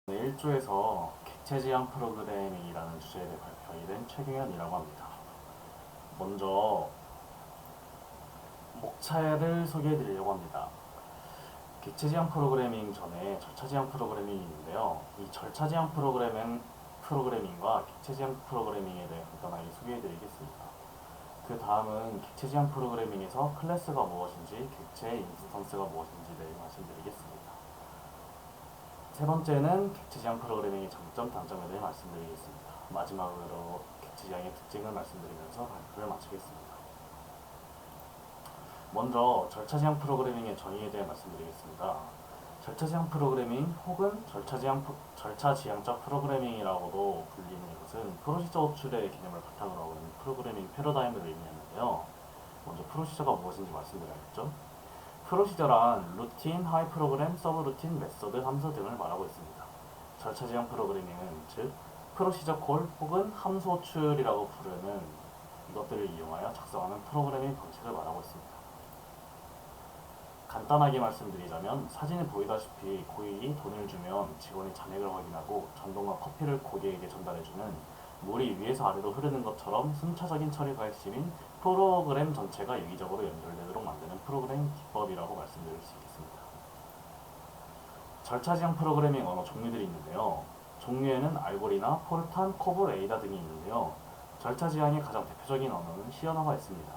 1조에서 객체 지향 프로그래밍이라는 주제에 대해 발표하게 된 최경현이라고 합니다. 먼저 목차를 소개해 드리려고 합니다. 객체 지향 프로그래밍 전에 절차 지향 프로그래밍이 있는데요. 이 절차 지향 프로그래밍과 객체 지향 프로그래밍에 대해 간단하게 소개해 드리겠습니다. 그 다음은 객체 지향 프로그래밍에서 클래스가 무엇인지, 객체 인스턴스가 무엇인지에 대해 말씀드리겠습니다. 세 번째는 객체 지향 프로그래밍의 장점, 단점에 대해 말씀드리겠습니다. 마지막으로 객체 지향의 특징을 말씀드리면서 발표를 마치겠습니다. 먼저 절차 지향 프로그래밍의 정의에 대해 말씀드리겠습니다. 절차 지향 프로그래밍 혹은 절차 지향적 프로그래밍이라고도 불리는 이것은 프로시저 호출의 개념을 바탕으로 하고 있는 프로그래밍 패러다임을 의미하는데요. 먼저 프로시저가 무엇인지 말씀드려야겠죠. 프로시저란 루틴, 하이 프로그램, 서브 루틴, 메서드, 함수 등을 말하고 있습니다. 절차 지향 프로그래밍은 즉 프로시저 콜 혹은 함수 호출이라고 부르는 이것들을 이용하여 작성하는 프로그래밍 방식을 말하고 있습니다. 간단하게 말씀드리자면 사진에 보이다시피 고객이 돈을 주면 직원이 잔액을 확인하고 전동과 커피를 고객에게 전달해주는 물이 위에서 아래로 흐르는 것처럼 순차적인 처리가 핵심인 프로그램 전체가 유기적으로 연결되도록 만드는 프로그래밍 기법이라고 말씀드릴 수 있겠습니다. 절차 지향 프로그래밍 언어 종류들이 있는데요. 종류에는 알고리나, 포르탄, 코볼, 에이다 등이 있는데요. 절차 지향의 가장 대표적인 언어는 C 언어가 있습니다.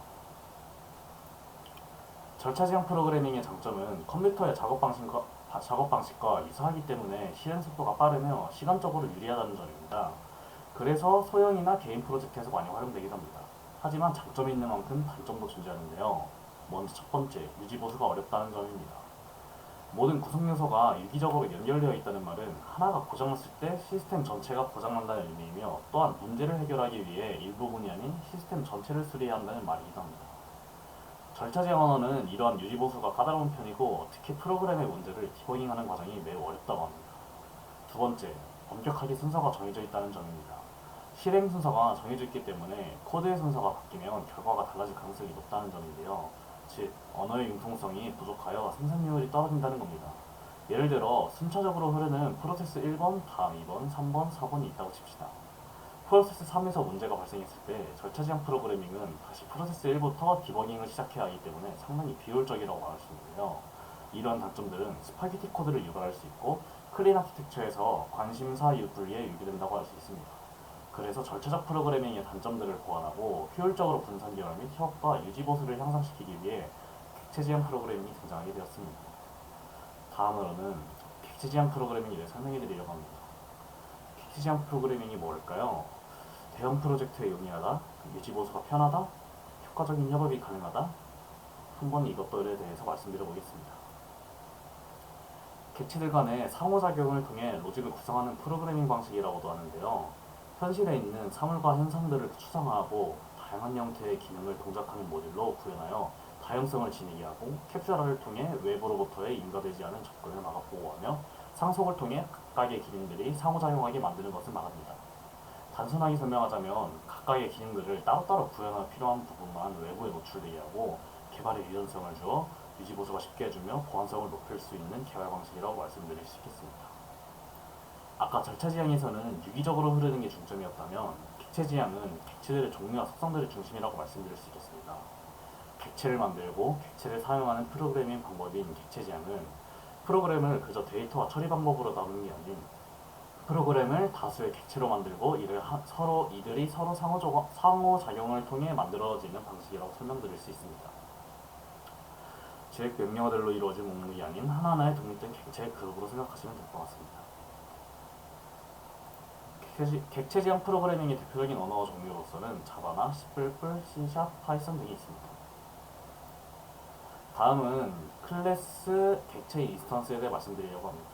절차 지향 프로그래밍의 장점은 컴퓨터의 작업 방식과 유사하기 때문에 실행 속도가 빠르며 시간적으로 유리하다는 점입니다. 그래서 소형이나 개인 프로젝트에서 많이 활용되기도 합니다. 하지만 장점이 있는 만큼 단점도 존재하는데요. 먼저 첫 번째, 유지 보수가 어렵다는 점입니다. 모든 구성 요소가 유기적으로 연결되어 있다는 말은 하나가 고장났을 때 시스템 전체가 고장난다는 의미이며, 또한 문제를 해결하기 위해 일부분이 아닌 시스템 전체를 수리해야 한다는 말이기도 합니다. 절차 지향 언어는 이러한 유지 보수가 까다로운 편이고, 특히 프로그램의 문제를 디버깅하는 과정이 매우 어렵다고 합니다. 두 번째, 엄격하게 순서가 정해져 있다는 점입니다. 실행 순서가 정해져 있기 때문에 코드의 순서가 바뀌면 결과가 달라질 가능성이 높다는 점인데요. 즉, 언어의 융통성이 부족하여 생산율이 떨어진다는 겁니다. 예를 들어 순차적으로 흐르는 프로세스 1번, 다음 2번, 3번, 4번이 있다고 칩시다. 프로세스 3에서 문제가 발생했을 때 절차 지향 프로그래밍은 다시 프로세스 1부터 디버깅을 시작해야 하기 때문에 상당히 비효율적이라고 말할 수 있는데요. 이러한 단점들은 스파게티 코드를 유발할 수 있고, 클린 아키텍처에서 관심사 분리에 유기된다고 할 수 있습니다. 그래서 절차적 프로그래밍의 단점들을 보완하고 효율적으로 분산 개발 및 협업과 유지 보수를 향상시키기 위해 객체 지향 프로그래밍이 등장하게 되었습니다. 다음으로는 객체 지향 프로그래밍에 대해 설명해 드리려고 합니다. 객체 지향 프로그래밍이 뭘까요? 대형 프로젝트에 용이하다, 유지 보수가 편하다, 효과적인 협업이 가능하다. 한번 이것들에 대해서 말씀드려 보겠습니다. 객체들 간의 상호작용을 통해 로직을 구성하는 프로그래밍 방식이라고도 하는데요. 현실에 있는 사물과 현상들을 추상화하고 다양한 형태의 기능을 동작하는 모듈로 구현하여 다양성을 지니게 하고, 캡슐화를 통해 외부로부터의 인가되지 않은 접근을 막아 보호하며 상속을 통해 각각의 기능들이 상호작용하게 만드는 것을 말합니다. 단순하게 설명하자면 각각의 기능들을 따로따로 구현할 필요한 부분만 외부에 노출되게 하고 개발에 유연성을 주어 유지 보수가 쉽게 해주며 보안성을 높일 수 있는 개발 방식이라고 말씀드릴 수 있겠습니다. 아까 절차 지향에서는 유기적으로 흐르는 게 중점이었다면, 객체 지향은 객체들의 종류와 속성들의 중심이라고 말씀드릴 수 있겠습니다. 객체를 만들고 객체를 사용하는 프로그래밍 방법인 객체 지향은 프로그램을 그저 데이터와 처리 방법으로 다루는 게 아닌, 프로그램을 다수의 객체로 만들고 이들이 서로 상호작용을 통해 만들어지는 방식이라고 설명드릴 수 있습니다. 즉, 명령어들로 이루어진 목록이 아닌 하나하나의 독립된 객체의 그룹으로 생각하시면 될 것 같습니다. 객체 지향 프로그래밍의 대표적인 언어 종류로서는 자바나 C++, C#, 파이썬 등이 있습니다. 다음은 클래스 객체 인스턴스에 대해 말씀드리려고 합니다.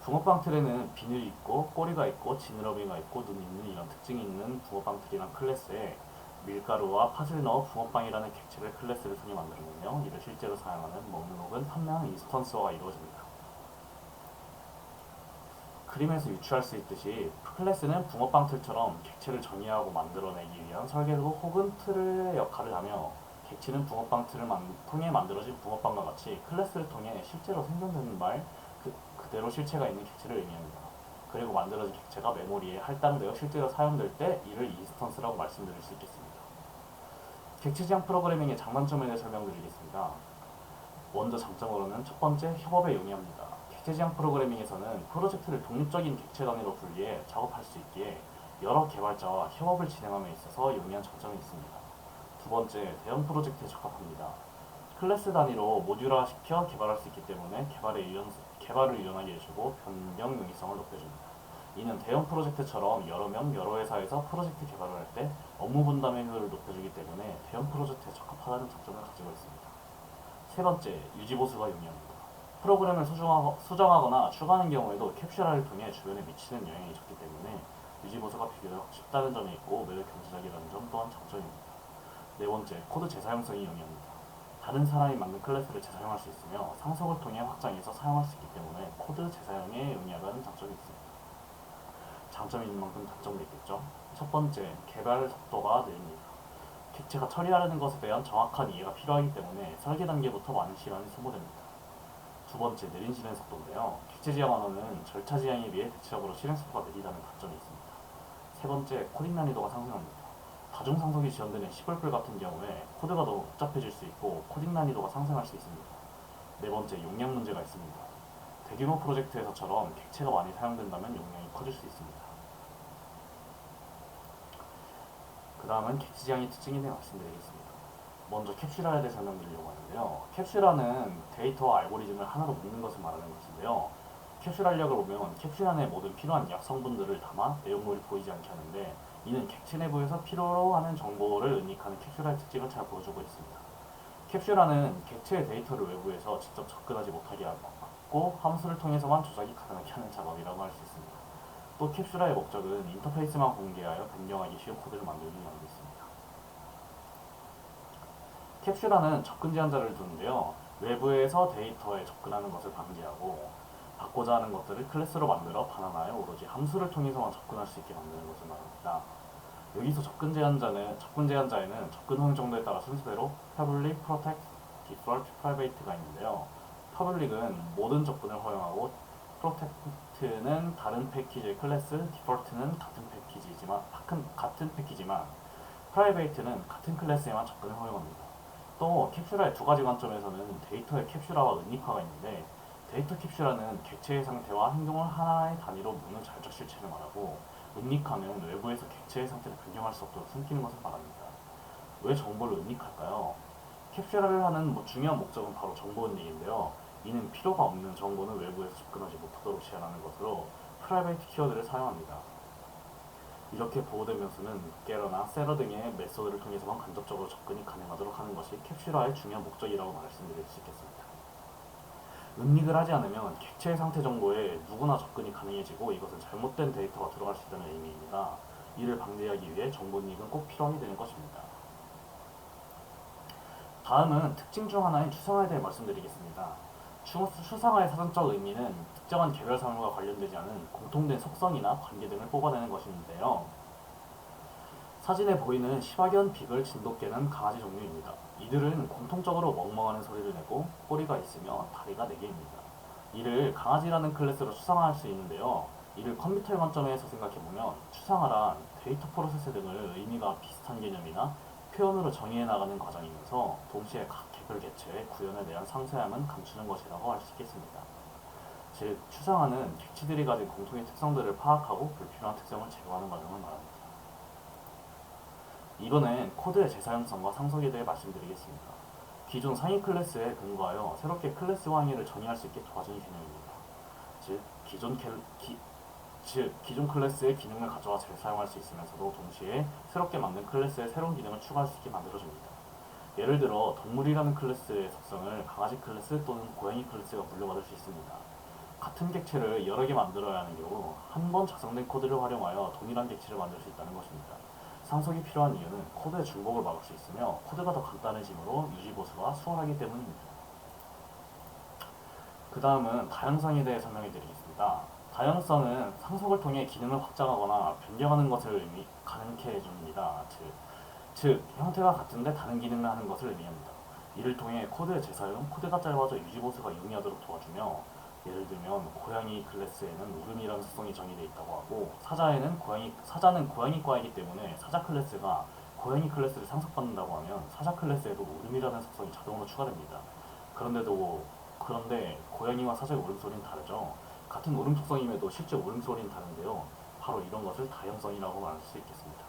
붕어빵 틀에는 비늘이 있고 꼬리가 있고 지느러미가 있고 눈이 있는 이런 특징이 있는 붕어빵 틀이란 클래스에 밀가루와 팥을 넣어 붕어빵이라는 객체를 클래스를 통해 만들어내며 이를 실제로 사용하는 먹는 혹은 판매하는 인스턴스화가 이루어집니다. 그림에서 유추할 수 있듯이 클래스는 붕어빵 틀처럼 객체를 정의하고 만들어내기 위한 설계도 혹은 틀의 역할을 하며, 객체는 붕어빵 틀을 통해 만들어진 붕어빵과 같이 클래스를 통해 실제로 생성되는 그대로 실체가 있는 객체를 의미합니다. 그리고 만들어진 객체가 메모리에 할당되어 실제로 사용될 때 이를 인스턴스라고 말씀드릴 수 있겠습니다. 객체 지향 프로그래밍의 장단점에 대해 설명드리겠습니다. 먼저 장점으로는 첫 번째, 협업에 용이합니다. 객체 지향 프로그래밍에서는 프로젝트를 독립적인 객체 단위로 분리해 작업할 수 있기에 여러 개발자와 협업을 진행함에 있어서 용이한 장점이 있습니다. 두 번째, 대형 프로젝트에 적합합니다. 클래스 단위로 모듈화시켜 개발할 수 있기 때문에 개발을 유연하게 해주고 변경 용이성을 높여줍니다. 이는 대형 프로젝트처럼 여러 명, 여러 회사에서 프로젝트 개발을 할 때 업무 분담의 효율을 높여주기 때문에 대형 프로젝트에 적합하다는 장점을 가지고 있습니다. 세 번째, 유지보수가 용이합니다. 프로그램을 수정하거나 추가하는 경우에도 캡슐화를 통해 주변에 미치는 영향이 적기 때문에 유지보수가 비교적 쉽다는 점이 있고 매우 경제적이라는 점 또한 장점입니다. 네 번째, 코드 재사용성이 용이합니다. 다른 사람이 만든 클래스를 재사용할 수 있으며 상속을 통해 확장해서 사용할 수 있기 때문에 코드 재사용에 용이하다는 장점이 있습니다. 장점이 있는 만큼 단점도 있겠죠. 첫 번째, 개발 속도가 느립니다. 객체가 처리하려는 것에 대한 정확한 이해가 필요하기 때문에 설계 단계부터 많은 시간이 소모됩니다. 두 번째, 느린 실행 속도인데요. 객체 지향 언어는 절차 지향에 비해 대체적으로 실행 속도가 느리다는 단점이 있습니다. 세 번째, 코딩 난이도가 상승합니다. 다중 상속이 지원되는 C++ 같은 경우에 코드가 더 복잡해질 수 있고 코딩 난이도가 상승할 수 있습니다. 네 번째, 용량 문제가 있습니다. 대규모 프로젝트에서처럼 객체가 많이 사용된다면 용량이 커질 수 있습니다. 그 다음은 객체 지향의 특징에 대해 말씀드리겠습니다. 먼저 캡슐화에 대해 설명드리려고 하는데요. 캡슐화는 데이터와 알고리즘을 하나로 묶는 것을 말하는 것인데요. 캡슐 알력을 보면 캡슐 안에 모든 필요한 약 성분들을 담아 내용물이 보이지 않게 하는데 이는 객체 내부에서 필요로 하는 정보를 은닉하는 캡슐화의 특징을 잘 보여주고 있습니다. 캡슐화는 객체의 데이터를 외부에서 직접 접근하지 못하게 하고 함수를 통해서만 조작이 가능하게 하는 작업이라고 할 수 있습니다. 또 캡슐화의 목적은 인터페이스만 공개하여 변경하기 쉬운 코드를 만들기 위함도 있습니다. 캡슐화는 접근 제한자를 두는데요. 외부에서 데이터에 접근하는 것을 방지하고 받고자 하는 것들을 클래스로 만들어 반환하여 오로지 함수를 통해서만 접근할 수 있게 만드는 것을 말합니다. 여기서 접근 제한자에는 접근 허용 정도에 따라 순서대로 Public, Protect, Default, Private가 있는데요. Public은 모든 접근을 허용하고 Protect는 다른 패키지의 클래스, Default는 같은 패키지만 Private는 같은 클래스에만 접근을 허용합니다. 또 캡슐화의 두 가지 관점에서는 데이터의 캡슐화와 은닉화가 있는데 데이터 캡슐화는 객체의 상태와 행동을 하나의 단위로 묶는 자율적 실체를 말하고 은닉화는 외부에서 객체의 상태를 변경할 수 없도록 숨기는 것을 말합니다. 왜 정보를 은닉할까요? 캡슐화를 하는 중요한 목적은 바로 정보 은닉인데요. 이는 필요가 없는 정보는 외부에서 접근하지 못하도록 제한하는 것으로 프라이베이트 키워드를 사용합니다. 이렇게 보호된 변수는 게러나 세러 등의 메소드를 통해서만 간접적으로 접근이 가능하도록 하는 것이 캡슐화의 중요한 목적이라고 말씀드릴 수 있겠습니다. 은닉을 하지 않으면 객체의 상태 정보에 누구나 접근이 가능해지고 이것은 잘못된 데이터가 들어갈 수 있다는 의미입니다. 이를 방지하기 위해 정보 은닉은 꼭 필요하게 되는 것입니다. 다음은 특징 중 하나인 추상화에 대해 말씀드리겠습니다. 추상화의 사전적 의미는 특정한 개별 사물과 관련되지 않은 공통된 속성이나 관계 등을 뽑아내는 것인데요. 사진에 보이는 시바견, 비글, 진돗개는 강아지 종류입니다. 이들은 공통적으로 멍멍하는 소리를 내고 꼬리가 있으며 다리가 4개입니다. 이를 강아지라는 클래스로 추상화할 수 있는데요. 이를 컴퓨터의 관점에서 생각해보면 추상화란 데이터 프로세스 등을 의미가 비슷한 개념이나 표현으로 정의해 나가는 과정이면서 동시에 각 개별 개체의 구현에 대한 상세함은 감추는 것이라고 할 수 있겠습니다. 즉, 추상화는 객체들이 가진 공통의 특성들을 파악하고 불필요한 특성을 제거하는 과정을 말합니다. 이번엔 코드의 재사용성과 상속에 대해 말씀드리겠습니다. 기존 상위 클래스에 근거하여 새롭게 클래스와 행위를 정의할 수 있게 도와주는 개념입니다. 즉, 기존 클래스의 기능을 가져와 재사용할 수 있으면서도 동시에 새롭게 만든 클래스에 새로운 기능을 추가할 수 있게 만들어줍니다. 예를 들어 동물이라는 클래스의 속성을 강아지 클래스 또는 고양이 클래스가 물려받을 수 있습니다. 같은 객체를 여러 개 만들어야 하는 경우 한 번 작성된 코드를 활용하여 동일한 객체를 만들 수 있다는 것입니다. 상속이 필요한 이유는 코드의 중복을 막을 수 있으며 코드가 더 간단해지므로 유지보수가 수월하기 때문입니다. 그 다음은 다양성에 대해 설명해 드리겠습니다. 다양성은 상속을 통해 기능을 확장하거나 변경하는 것을 가능케 해줍니다. 즉, 형태가 같은데 다른 기능을 하는 것을 의미합니다. 이를 통해 코드의 재사용, 코드가 짧아져 유지보수가 용이하도록 도와주며 예를 들면 고양이 클래스에는 울음이라는 특성이 정의되어 있다고 하고 사자는 고양이과이기 때문에 사자 클래스가 고양이 클래스를 상속받는다고 하면 사자 클래스에도 울음이라는 특성이 자동으로 추가됩니다. 그런데 고양이와 사자의 울음소리는 다르죠. 같은 울음 특성임에도 실제 울음소리는 다른데요. 바로 이런 것을 다형성이라고 말할 수 있겠습니다.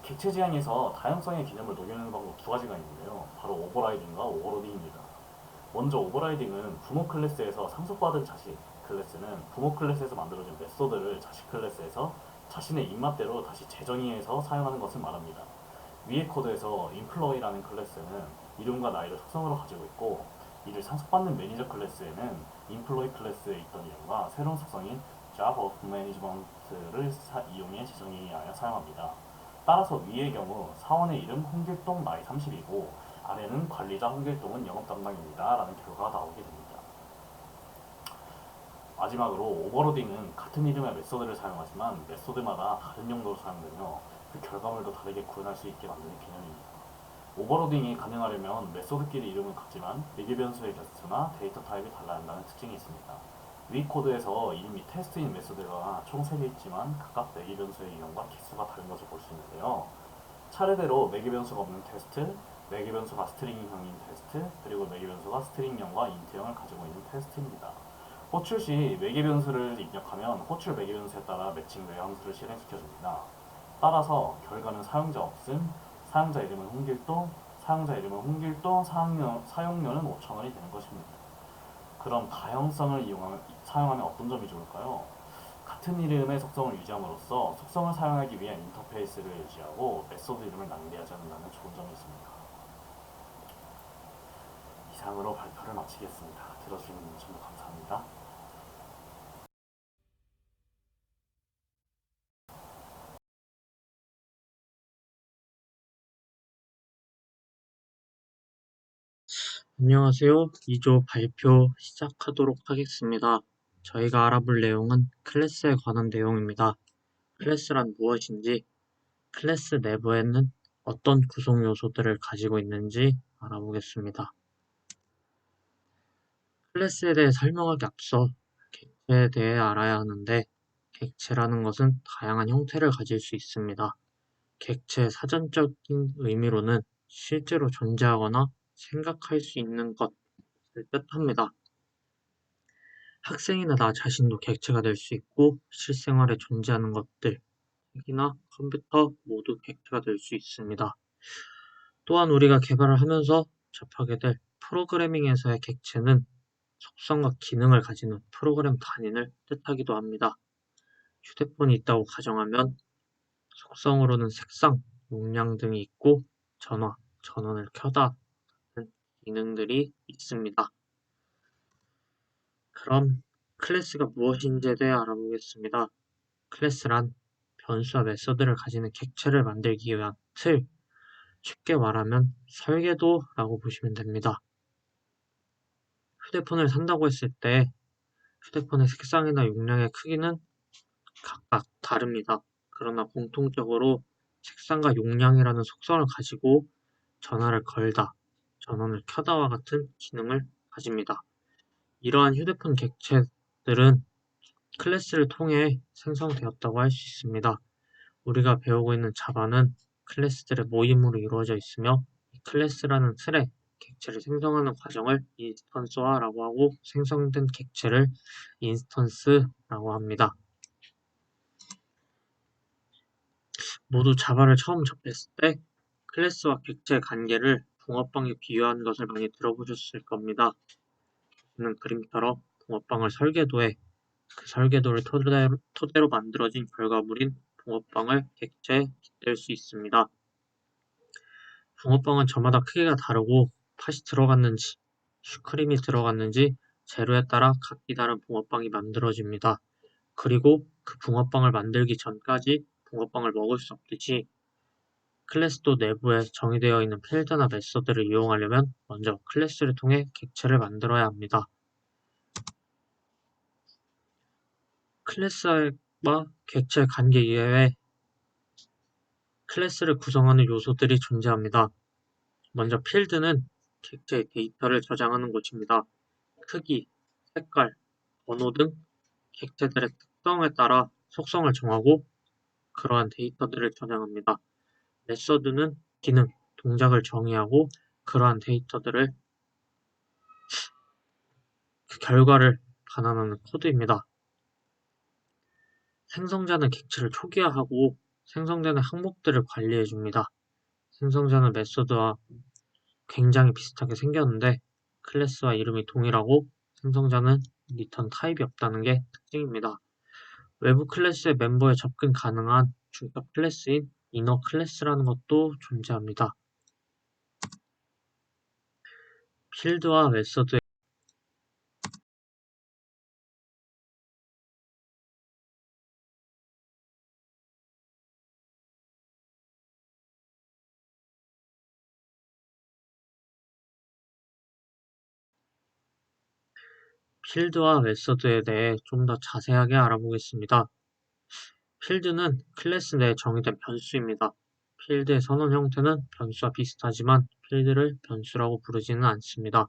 객체 지향에서 다양성의 개념을 녹여내는 방법 두 가지가 있는데요. 바로 오버라이딩과 오버로딩입니다. 먼저 오버라이딩은 부모 클래스에서 상속받은 자식 클래스는 부모 클래스에서 만들어진 메소드를 자식 클래스에서 자신의 입맛대로 다시 재정의해서 사용하는 것을 말합니다. 위의 코드에서 employee라는 클래스는 이름과 나이를 속성으로 가지고 있고, 이를 상속받는 매니저 클래스에는 employee 클래스에 있던 이름과 새로운 속성인 job of management를 이용해 재정의하여 사용합니다. 따라서 위의 경우 사원의 이름 홍길동 나이 30이고 아래는 관리자 홍길동은 영업 담당입니다 라는 결과가 나오게 됩니다. 마지막으로 오버로딩은 같은 이름의 메소드를 사용하지만 메소드마다 다른 용도로 사용되며 그 결과물도 다르게 구현할 수 있게 만드는 개념입니다. 오버로딩이 가능하려면 메소드끼리 이름은 같지만 매개 변수의 개수나 데이터 타입이 달라야 한다는 특징이 있습니다. 위 코드에서 이미 테스트인 메소드가 총 3개 있지만 각각 매개 변수의 이름과 개수가 다른 것을 볼 수 있는데요. 차례대로 매개 변수가 없는 테스트, 매개 변수가 스트링형인 테스트, 그리고 매개 변수가 스트링형과 인트형을 가지고 있는 테스트입니다. 호출 시 매개 변수를 입력하면 호출 매개 변수에 따라 매칭 외함수를 실행시켜줍니다. 따라서 결과는 사용자 없음, 사용자 이름은 홍길동, 사용료는 5,000원이 되는 것입니다. 그럼 다형성을 사용하면 어떤 점이 좋을까요? 같은 이름의 속성을 유지함으로써 속성을 사용하기 위한 인터페이스를 유지하고 메소드 이름을 낭비하지 않는다는 좋은 점이 있습니다. 이상으로 발표를 마치겠습니다. 들어주신 전부 감사합니다. 안녕하세요. 2조 발표 시작하도록 하겠습니다. 저희가 알아볼 내용은 클래스에 관한 내용입니다. 클래스란 무엇인지, 클래스 내부에는 어떤 구성 요소들을 가지고 있는지 알아보겠습니다. 클래스에 대해 설명하기 앞서 객체에 대해 알아야 하는데, 객체라는 것은 다양한 형태를 가질 수 있습니다. 객체의 사전적인 의미로는 실제로 존재하거나 생각할 수 있는 것을 뜻합니다. 학생이나 나 자신도 객체가 될 수 있고 실생활에 존재하는 것들, 책이나 컴퓨터 모두 객체가 될 수 있습니다. 또한 우리가 개발을 하면서 접하게 될 프로그래밍에서의 객체는 속성과 기능을 가지는 프로그램 단위를 뜻하기도 합니다. 휴대폰이 있다고 가정하면 속성으로는 색상, 용량 등이 있고 전화, 전원을 켜다 같은 기능들이 있습니다. 그럼 클래스가 무엇인지에 대해 알아보겠습니다. 클래스란 변수와 메서드를 가지는 객체를 만들기 위한 틀, 쉽게 말하면 설계도라고 보시면 됩니다. 휴대폰을 산다고 했을 때 휴대폰의 색상이나 용량의 크기는 각각 다릅니다. 그러나 공통적으로 색상과 용량이라는 속성을 가지고 전화를 걸다, 전원을 켜다와 같은 기능을 가집니다. 이러한 휴대폰 객체들은 클래스를 통해 생성되었다고 할 수 있습니다. 우리가 배우고 있는 자바는 클래스들의 모임으로 이루어져 있으며 이 클래스라는 틀에 객체를 생성하는 과정을 인스턴스화라고 하고 생성된 객체를 인스턴스라고 합니다. 모두 자바를 처음 접했을 때 클래스와 객체의 관계를 붕어빵에 비유한 것을 많이 들어보셨을 겁니다. 는 그림처럼 붕어빵을 설계도해 그 설계도를 토대로 만들어진 결과물인 붕어빵을 객체에 빗댈 수 있습니다. 붕어빵은 저마다 크기가 다르고 팥이 들어갔는지 슈크림이 들어갔는지 재료에 따라 각기 다른 붕어빵이 만들어집니다. 그리고 그 붕어빵을 만들기 전까지 붕어빵을 먹을 수 없듯이 클래스도 내부에 정의되어 있는 필드나 메서드를 이용하려면 먼저 클래스를 통해 객체를 만들어야 합니다. 클래스와 객체의 관계 이외에 클래스를 구성하는 요소들이 존재합니다. 먼저 필드는 객체의 데이터를 저장하는 곳입니다. 크기, 색깔, 번호 등 객체들의 특성에 따라 속성을 정하고 그러한 데이터들을 저장합니다. 메서드는 기능, 동작을 정의하고 그러한 데이터들을 그 결과를 반환하는 코드입니다. 생성자는 객체를 초기화하고 생성되는 항목들을 관리해줍니다. 생성자는 메서드와 굉장히 비슷하게 생겼는데 클래스와 이름이 동일하고 생성자는 리턴 타입이 없다는 게 특징입니다. 외부 클래스의 멤버에 접근 가능한 중첩 클래스인 이너 클래스라는 것도 존재합니다. 필드와 메서드의 필드와 메서드에 대해 좀 더 자세하게 알아보겠습니다. 필드는 클래스 내에 정의된 변수입니다. 필드의 선언 형태는 변수와 비슷하지만 필드를 변수라고 부르지는 않습니다.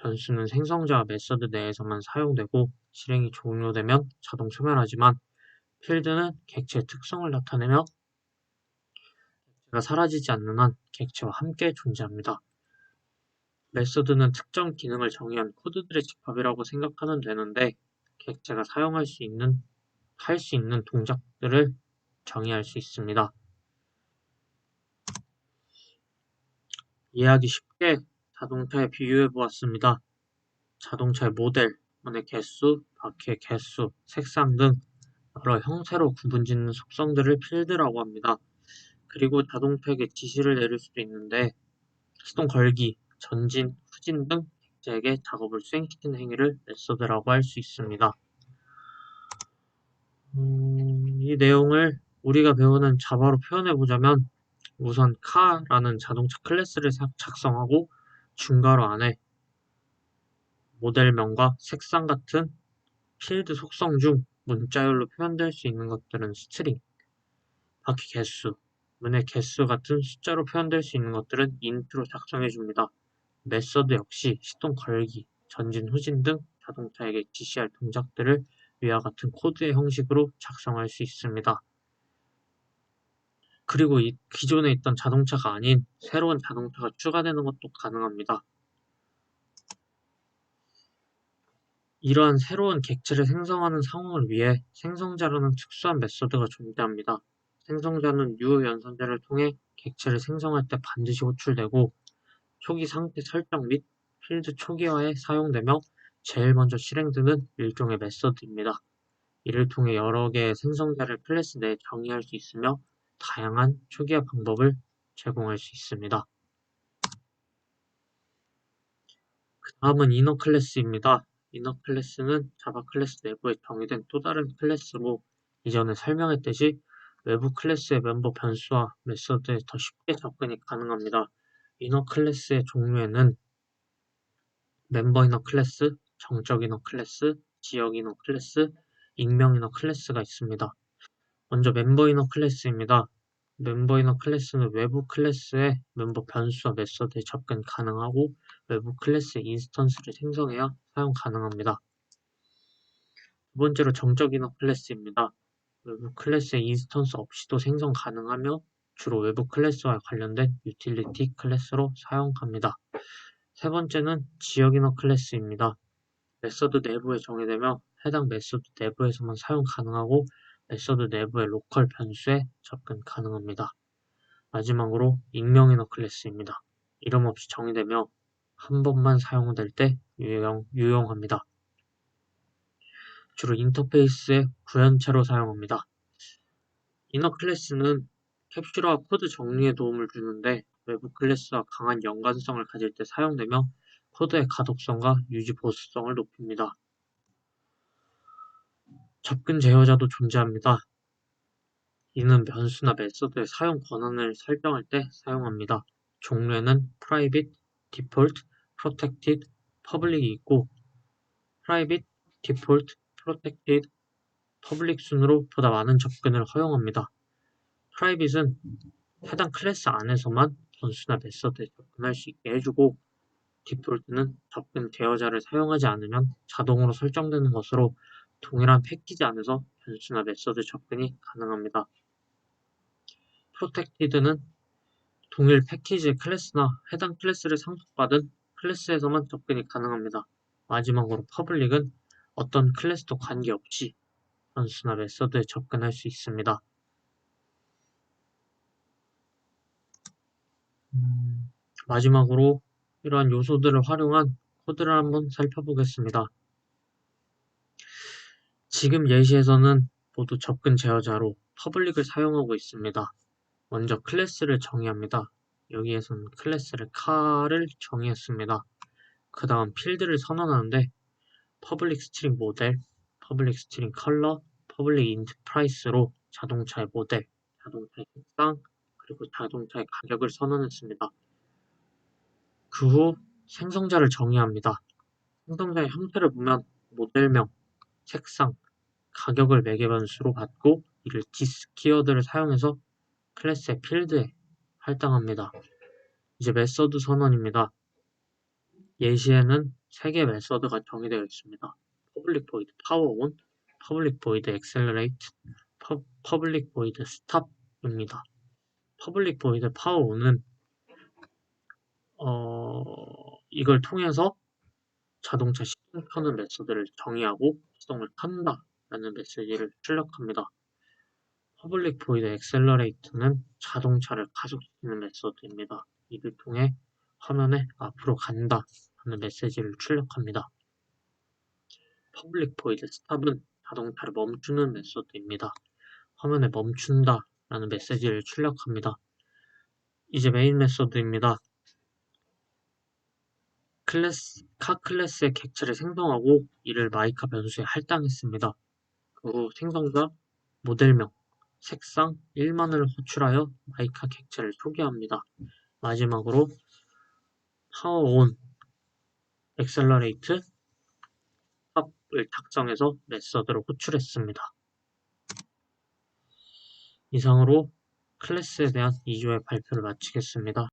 변수는 생성자와 메서드 내에서만 사용되고 실행이 종료되면 자동 소멸하지만 필드는 객체의 특성을 나타내며 객체가 사라지지 않는 한 객체와 함께 존재합니다. 메서드는 특정 기능을 정의한 코드들의 집합이라고 생각하면 되는데 객체가 할 수 있는 동작들을 정의할 수 있습니다. 이해하기 쉽게 자동차에 비유해 보았습니다. 자동차의 모델, 문의 개수, 바퀴의 개수, 색상 등 여러 형태로 구분짓는 속성들을 필드라고 합니다. 그리고 자동차에게 지시를 내릴 수도 있는데 시동 걸기, 전진, 후진 등 객체에게 작업을 수행시키는 행위를 메서드라고 할 수 있습니다. 이 내용을 우리가 배우는 자바로 표현해 보자면 우선 카라는 자동차 클래스를 작성하고 중괄호 안에 모델명과 색상 같은 필드 속성 중 문자열로 표현될 수 있는 것들은 스트링, 바퀴 개수, 문의 개수 같은 숫자로 표현될 수 있는 것들은 인트로 작성해 줍니다. 메서드 역시 시동 걸기, 전진, 후진 등 자동차에게 지시할 동작들을 위와 같은 코드의 형식으로 작성할 수 있습니다. 그리고 기존에 있던 자동차가 아닌 새로운 자동차가 추가되는 것도 가능합니다. 이러한 새로운 객체를 생성하는 상황을 위해 생성자라는 특수한 메서드가 존재합니다. 생성자는 유연선제를 통해 객체를 생성할 때 반드시 호출되고 초기 상태 설정 및 필드 초기화에 사용되며 제일 먼저 실행되는 일종의 메서드입니다. 이를 통해 여러 개의 생성자를 클래스 내에 정의할 수 있으며 다양한 초기화 방법을 제공할 수 있습니다. 그 다음은 이너 클래스입니다. 이너 클래스는 자바 클래스 내부에 정의된 또 다른 클래스로 이전에 설명했듯이 외부 클래스의 멤버 변수와 메서드에 더 쉽게 접근이 가능합니다. 이너 클래스의 종류에는 멤버 이너 클래스, 정적 이너 클래스, 지역 이너 클래스, 익명 이너 클래스가 있습니다. 먼저 멤버 이너 클래스입니다. 멤버 이너 클래스는 외부 클래스의 멤버 변수와 메서드에 접근 가능하고 외부 클래스의 인스턴스를 생성해야 사용 가능합니다. 두 번째로 정적 이너 클래스입니다. 외부 클래스의 인스턴스 없이도 생성 가능하며 주로 외부 클래스와 관련된 유틸리티 클래스로 사용합니다. 세 번째는 지역 이너 클래스입니다. 메서드 내부에 정의되며 해당 메서드 내부에서만 사용 가능하고 메서드 내부의 로컬 변수에 접근 가능합니다. 마지막으로 익명 이너 클래스입니다. 이름 없이 정의되며 한 번만 사용될 때 유용합니다. 주로 인터페이스의 구현체로 사용합니다. 이너 클래스는 캡슐화 코드 정리에 도움을 주는데 외부 클래스와 강한 연관성을 가질 때 사용되며 코드의 가독성과 유지 보수성을 높입니다. 접근 제어자도 존재합니다. 이는 변수나 메서드의 사용 권한을 설정할 때 사용합니다. 종류에는 private, default, protected, public이 있고 private, default, protected, public 순으로 보다 많은 접근을 허용합니다. private은 해당 클래스 안에서만 변수나 메서드에 접근할 수 있게 해주고 디폴트는 접근 제어자를 사용하지 않으면 자동으로 설정되는 것으로 동일한 패키지 안에서 변수나 메서드 접근이 가능합니다. 프로텍티드는 동일 패키지의 클래스나 해당 클래스를 상속받은 클래스에서만 접근이 가능합니다. 마지막으로 퍼블릭은 어떤 클래스도 관계없이 변수나 메서드에 접근할 수 있습니다. 마지막으로 이러한 요소들을 활용한 코드를 한번 살펴보겠습니다. 지금 예시에서는 모두 접근 제어자로 퍼블릭을 사용하고 있습니다. 먼저 클래스를 정의합니다. 여기에서는 클래스를 car를 정의했습니다. 그 다음 필드를 선언하는데 퍼블릭 스트링 모델, 퍼블릭 스트링 컬러, 퍼블릭 인트 프라이스로 자동차의 모델, 자동차의 색상, 그리고 자동차의 가격을 선언했습니다. 그 후 생성자를 정의합니다. 생성자의 형태를 보면 모델명, 색상, 가격을 매개변수로 받고 이를 디스 키워드를 사용해서 클래스의 필드에 할당합니다. 이제 메서드 선언입니다. 예시에는 3개의 메서드가 정의되어 있습니다. public void power on, public void accelerate, public void stop입니다. public void power on은 이걸 통해서 자동차 시동 켜는 메서드를 정의하고 시동을 켠다 라는 메시지를 출력합니다. public void accelerate는 자동차를 가속시키는 메서드입니다. 이를 통해 화면에 앞으로 간다 라는 메시지를 출력합니다. public void stop은 자동차를 멈추는 메서드입니다. 화면에 멈춘다 라는 메시지를 출력합니다. 이제 메인 메서드입니다. 카 클래스의 객체를 생성하고 이를 마이카 변수에 할당했습니다. 그 후 생성자, 모델명, 색상 1만을 호출하여 마이카 객체를 초기화합니다. 마지막으로 power on, accelerate, stop을 작성해서 메서드를 호출했습니다. 이상으로 클래스에 대한 2조의 발표를 마치겠습니다.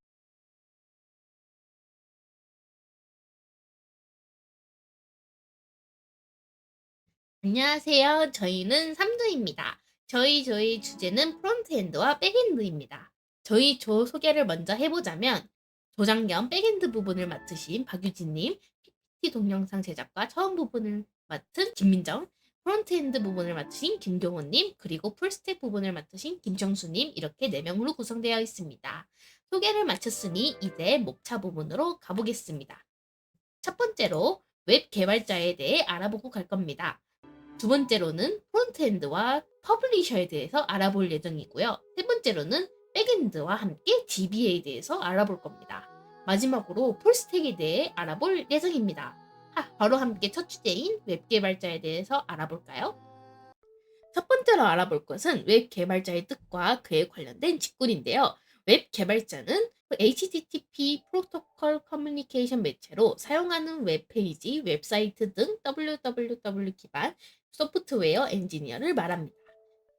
안녕하세요. 저희는 3조입니다. 저희 주제는 프론트엔드와 백엔드입니다. 저희 조 소개를 먼저 해보자면 조장 겸 백엔드 부분을 맡으신 박유진님, PPT 동영상 제작과 처음 부분을 맡은 김민정, 프론트엔드 부분을 맡으신 김경호님, 그리고 풀스택 부분을 맡으신 김정수님 이렇게 4명으로 구성되어 있습니다. 소개를 마쳤으니 이제 목차 부분으로 가보겠습니다. 첫 번째로 웹 개발자에 대해 알아보고 갈 겁니다. 두 번째로는 프론트엔드와 퍼블리셔에 대해서 알아볼 예정이고요. 세 번째로는 백엔드와 함께 DBA에 대해서 알아볼 겁니다. 마지막으로 풀스택에 대해 알아볼 예정입니다. 바로 함께 첫 주제인 웹 개발자에 대해서 알아볼까요? 첫 번째로 알아볼 것은 웹 개발자의 뜻과 그에 관련된 직군인데요. 웹 개발자는 HTTP 프로토콜 커뮤니케이션 매체로 사용하는 웹페이지, 웹사이트 등 www 기반 소프트웨어 엔지니어를 말합니다.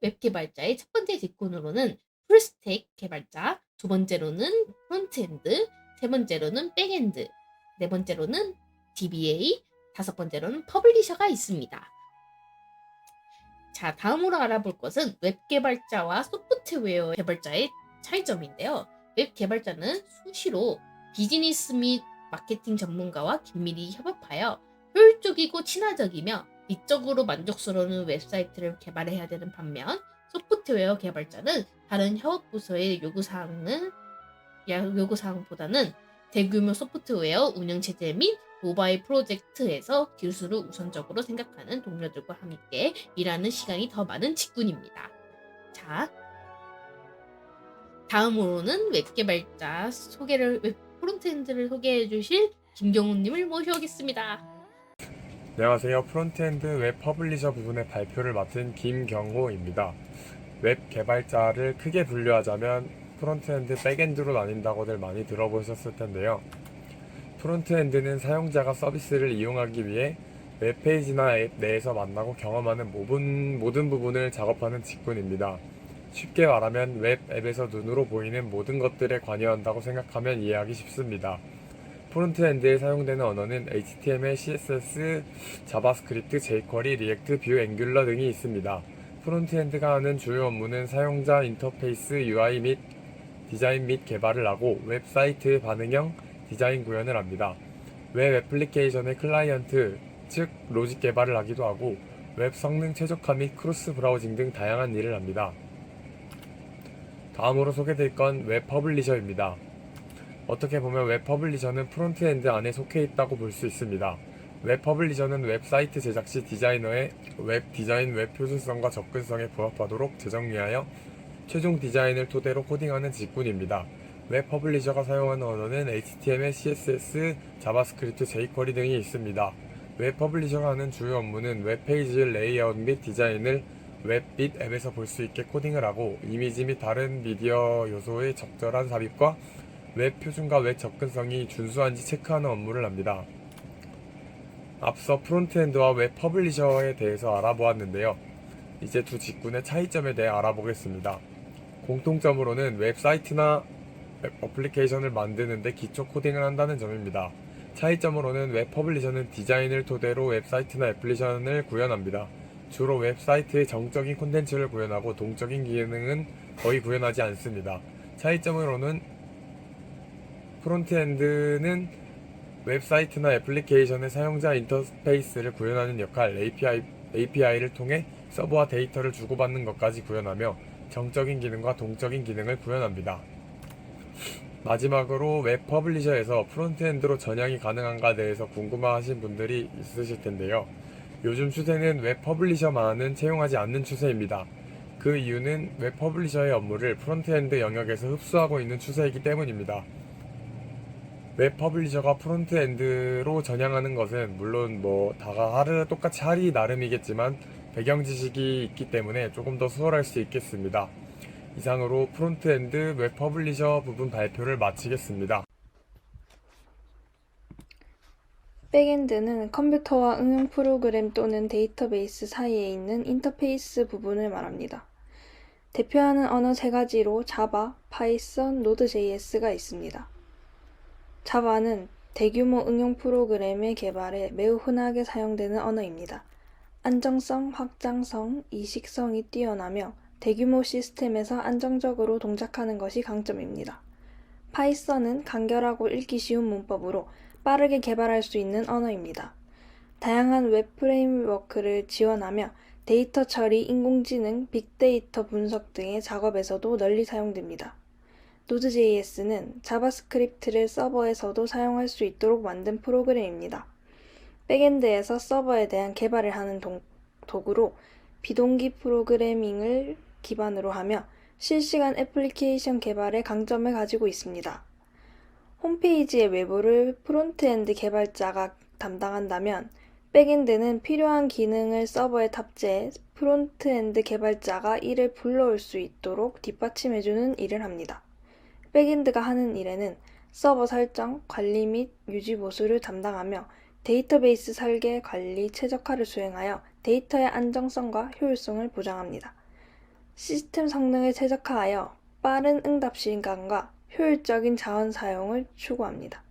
웹 개발자의 첫 번째 직군으로는 풀스택 개발자, 두 번째로는 프론트엔드, 세 번째로는 백엔드, 네 번째로는 DBA, 다섯 번째로는 퍼블리셔가 있습니다. 자, 다음으로 알아볼 것은 웹 개발자와 소프트웨어 개발자의 차이점인데요. 웹 개발자는 수시로 비즈니스 및 마케팅 전문가와 긴밀히 협업하여 효율적이고 친화적이며 미적으로 만족스러운 웹사이트를 개발해야 되는 반면 소프트웨어 개발자는 다른 협업 부서의 요구사항보다는 대규모 소프트웨어 운영체제 및 모바일 프로젝트에서 기술을 우선적으로 생각하는 동료들과 함께 일하는 시간이 더 많은 직군입니다. 자, 다음으로는 웹 개발자 웹 프론트엔드를 소개해 주실 김경훈님을 모셔오겠습니다. 안녕하세요. 프론트엔드 웹 퍼블리셔 부분의 발표를 맡은 김경호입니다. 웹 개발자를 크게 분류하자면 프론트엔드, 백엔드로 나뉜다고들 많이 들어보셨을 텐데요. 프론트엔드는 사용자가 서비스를 이용하기 위해 웹페이지나 앱 내에서 만나고 경험하는 모든 부분을 작업하는 직군입니다. 쉽게 말하면 웹 앱에서 눈으로 보이는 모든 것들에 관여한다고 생각하면 이해하기 쉽습니다. 프론트엔드에 사용되는 언어는 HTML, CSS, 자바스크립트, jQuery, 리액트, 뷰, 앵귤러 등이 있습니다. 프론트엔드가 하는 주요 업무는 사용자 인터페이스 UI 및 디자인 및 개발을 하고 웹사이트 반응형 디자인 구현을 합니다. 웹 애플리케이션의 클라이언트, 즉 로직 개발을 하기도 하고 웹 성능 최적화 및 크로스 브라우징 등 다양한 일을 합니다. 다음으로 소개드릴 건 웹 퍼블리셔입니다. 어떻게 보면 웹 퍼블리셔는 프론트엔드 안에 속해 있다고 볼 수 있습니다. 웹 퍼블리셔는 웹사이트 제작 시 디자이너의 웹 디자인 웹 표준성과 접근성에 부합하도록 재정리하여 최종 디자인을 토대로 코딩하는 직군입니다. 웹 퍼블리셔가 사용하는 언어는 HTML, CSS, 자바스크립트, jQuery 등이 있습니다. 웹 퍼블리셔가 하는 주요 업무는 웹페이지 레이아웃 및 디자인을 웹 및 앱에서 볼 수 있게 코딩을 하고 이미지 및 다른 미디어 요소의 적절한 삽입과 웹 표준과 웹 접근성이 준수한지 체크하는 업무를 합니다. 앞서 프론트엔드와 웹 퍼블리셔에 대해서 알아보았는데요. 이제 두 직군의 차이점에 대해 알아보겠습니다. 공통점으로는 웹사이트나 웹 어플리케이션을 만드는데 기초 코딩을 한다는 점입니다. 차이점으로는 웹 퍼블리셔는 디자인을 토대로 웹사이트나 애플리케이션을 구현합니다. 주로 웹사이트의 정적인 콘텐츠를 구현하고 동적인 기능은 거의 구현하지 않습니다. 차이점으로는 프론트엔드는 웹사이트나 애플리케이션의 사용자 인터페이스를 구현하는 역할, API를 통해 서버와 데이터를 주고받는 것까지 구현하며 정적인 기능과 동적인 기능을 구현합니다. 마지막으로 웹 퍼블리셔에서 프론트엔드로 전향이 가능한가 대해서 궁금하신 분들이 있으실 텐데요. 요즘 추세는 웹 퍼블리셔만은 채용하지 않는 추세입니다. 그 이유는 웹 퍼블리셔의 업무를 프론트엔드 영역에서 흡수하고 있는 추세이기 때문입니다. 웹 퍼블리셔가 프론트엔드로 전향하는 것은 물론 다가 똑같이 하기 나름이겠지만 배경 지식이 있기 때문에 조금 더 수월할 수 있겠습니다. 이상으로 프론트엔드 웹 퍼블리셔 부분 발표를 마치겠습니다. 백엔드는 컴퓨터와 응용 프로그램 또는 데이터베이스 사이에 있는 인터페이스 부분을 말합니다. 대표하는 언어 세 가지로 자바, 파이썬, 노드.js가 있습니다. 자바는 대규모 응용 프로그램의 개발에 매우 흔하게 사용되는 언어입니다. 안정성, 확장성, 이식성이 뛰어나며 대규모 시스템에서 안정적으로 동작하는 것이 강점입니다. 파이썬은 간결하고 읽기 쉬운 문법으로 빠르게 개발할 수 있는 언어입니다. 다양한 웹 프레임워크를 지원하며 데이터 처리, 인공지능, 빅데이터 분석 등의 작업에서도 널리 사용됩니다. 노드.js는 자바스크립트를 서버에서도 사용할 수 있도록 만든 프로그램입니다. 백엔드에서 서버에 대한 개발을 하는 도구로 비동기 프로그래밍을 기반으로 하며 실시간 애플리케이션 개발의 강점을 가지고 있습니다. 홈페이지의 외부를 프론트엔드 개발자가 담당한다면 백엔드는 필요한 기능을 서버에 탑재해 프론트엔드 개발자가 이를 불러올 수 있도록 뒷받침해주는 일을 합니다. 백엔드가 하는 일에는 서버 설정, 관리 및 유지 보수를 담당하며 데이터베이스 설계, 관리, 최적화를 수행하여 데이터의 안정성과 효율성을 보장합니다. 시스템 성능을 최적화하여 빠른 응답 시간과 효율적인 자원 사용을 추구합니다.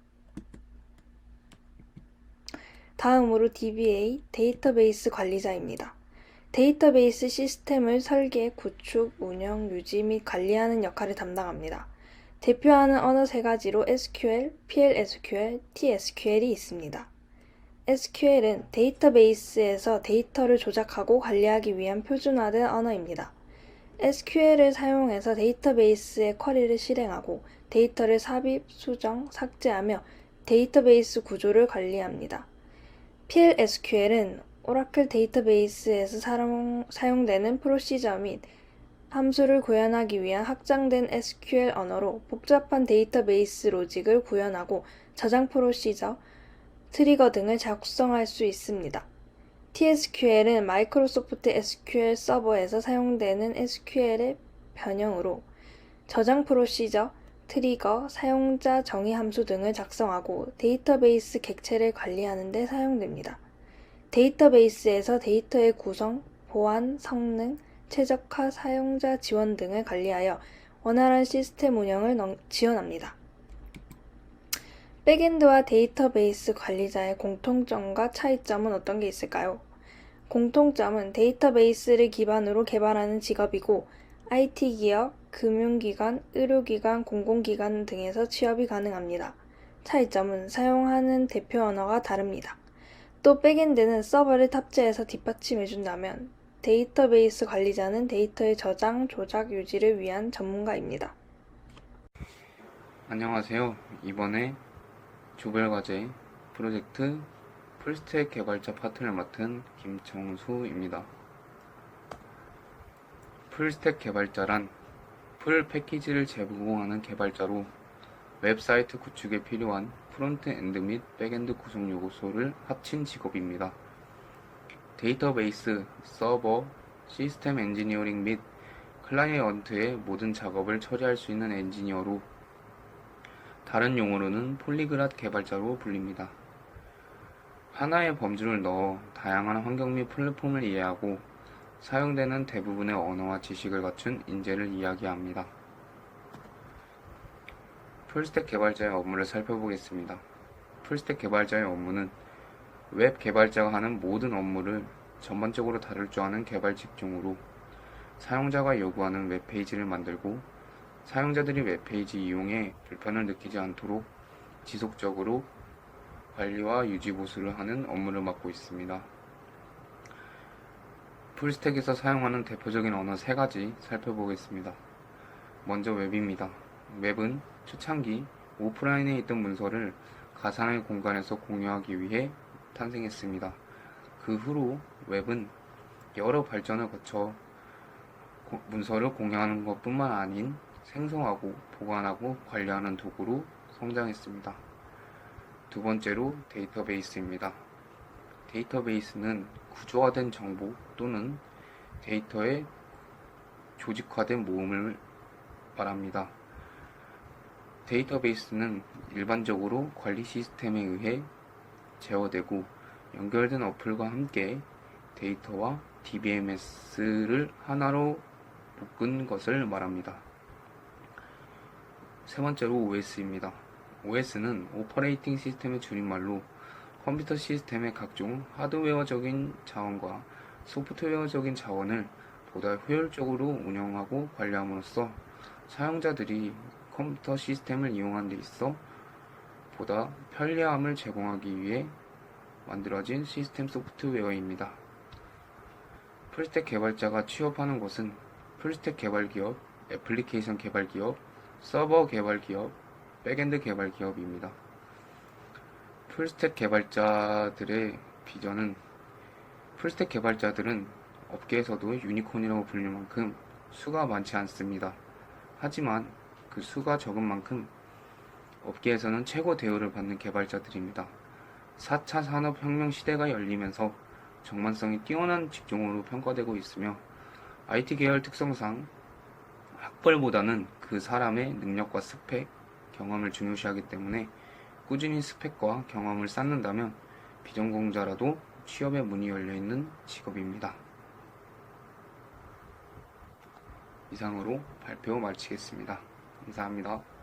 다음으로 DBA, 데이터베이스 관리자입니다. 데이터베이스 시스템을 설계, 구축, 운영, 유지 및 관리하는 역할을 담당합니다. 대표하는 언어 세 가지로 SQL, PLSQL, TSQL이 있습니다. SQL은 데이터베이스에서 데이터를 조작하고 관리하기 위한 표준화된 언어입니다. SQL을 사용해서 데이터베이스의 쿼리를 실행하고 데이터를 삽입, 수정, 삭제하며 데이터베이스 구조를 관리합니다. PLSQL은 오라클 데이터베이스에서 사용되는 프로시저 및 함수를 구현하기 위한 확장된 SQL 언어로 복잡한 데이터베이스 로직을 구현하고 저장 프로시저, 트리거 등을 작성할 수 있습니다. TSQL은 마이크로소프트 SQL 서버에서 사용되는 SQL의 변형으로 저장 프로시저, 트리거, 사용자 정의 함수 등을 작성하고 데이터베이스 객체를 관리하는 데 사용됩니다. 데이터베이스에서 데이터의 구성, 보안, 성능, 최적화, 사용자 지원 등을 관리하여 원활한 시스템 운영을 지원합니다. 백엔드와 데이터베이스 관리자의 공통점과 차이점은 어떤 게 있을까요? 공통점은 데이터베이스를 기반으로 개발하는 직업이고 IT 기업, 금융기관, 의료기관, 공공기관 등에서 취업이 가능합니다. 차이점은 사용하는 대표 언어가 다릅니다. 또 백엔드는 서버를 탑재해서 뒷받침해준다면 데이터베이스 관리자는 데이터의 저장, 조작, 유지를 위한 전문가입니다. 안녕하세요. 이번에 조별과제 프로젝트 풀스택 개발자 파트를 맡은 김정수입니다. 풀스택 개발자란 풀 패키지를 제공하는 개발자로 웹사이트 구축에 필요한 프론트엔드 및 백엔드 구성 요소를 합친 직업입니다. 데이터베이스, 서버, 시스템 엔지니어링 및 클라이언트의 모든 작업을 처리할 수 있는 엔지니어로 다른 용어로는 폴리글랏 개발자로 불립니다. 하나의 범주를 넣어 다양한 환경 및 플랫폼을 이해하고 사용되는 대부분의 언어와 지식을 갖춘 인재를 이야기합니다. 풀스택 개발자의 업무를 살펴보겠습니다. 풀스택 개발자의 업무는 웹 개발자가 하는 모든 업무를 전반적으로 다룰 줄 아는 개발 직종으로 사용자가 요구하는 웹페이지를 만들고 사용자들이 웹페이지 이용에 불편을 느끼지 않도록 지속적으로 관리와 유지 보수를 하는 업무를 맡고 있습니다. 풀스택에서 사용하는 대표적인 언어 3가지 살펴보겠습니다. 먼저 웹입니다. 웹은 초창기 오프라인에 있던 문서를 가상의 공간에서 공유하기 위해 탄생했습니다. 그 후로 웹은 여러 발전을 거쳐 문서를 공유하는 것뿐만 아닌 생성하고 보관하고 관리하는 도구로 성장했습니다. 두 번째로 데이터베이스입니다. 데이터베이스는 구조화된 정보 또는 데이터의 조직화된 모음을 말합니다. 데이터베이스는 일반적으로 관리 시스템에 의해 제어되고 연결된 어플과 함께 데이터와 DBMS를 하나로 묶은 것을 말합니다. 세 번째로 OS입니다. OS는 오퍼레이팅 시스템의 줄임말로 컴퓨터 시스템의 각종 하드웨어적인 자원과 소프트웨어적인 자원을 보다 효율적으로 운영하고 관리함으로써 사용자들이 컴퓨터 시스템을 이용하는 데 있어 보다 편리함을 제공하기 위해 만들어진 시스템 소프트웨어입니다. 풀스택 개발자가 취업하는 곳은 풀스택 개발기업, 애플리케이션 개발기업, 서버 개발기업, 백엔드 개발기업입니다. 풀스택 개발자들의 비전은 풀스택 개발자들은 업계에서도 유니콘이라고 불릴 만큼 수가 많지 않습니다. 하지만 그 수가 적은 만큼 업계에서는 최고 대우를 받는 개발자들입니다. 4차 산업혁명 시대가 열리면서 정만성이 뛰어난 직종으로 평가되고 있으며 IT 계열 특성상 학벌보다는 그 사람의 능력과 스펙, 경험을 중요시하기 때문에 꾸준히 스펙과 경험을 쌓는다면 비전공자라도 취업의 문이 열려있는 직업입니다. 이상으로 발표 마치겠습니다. 감사합니다.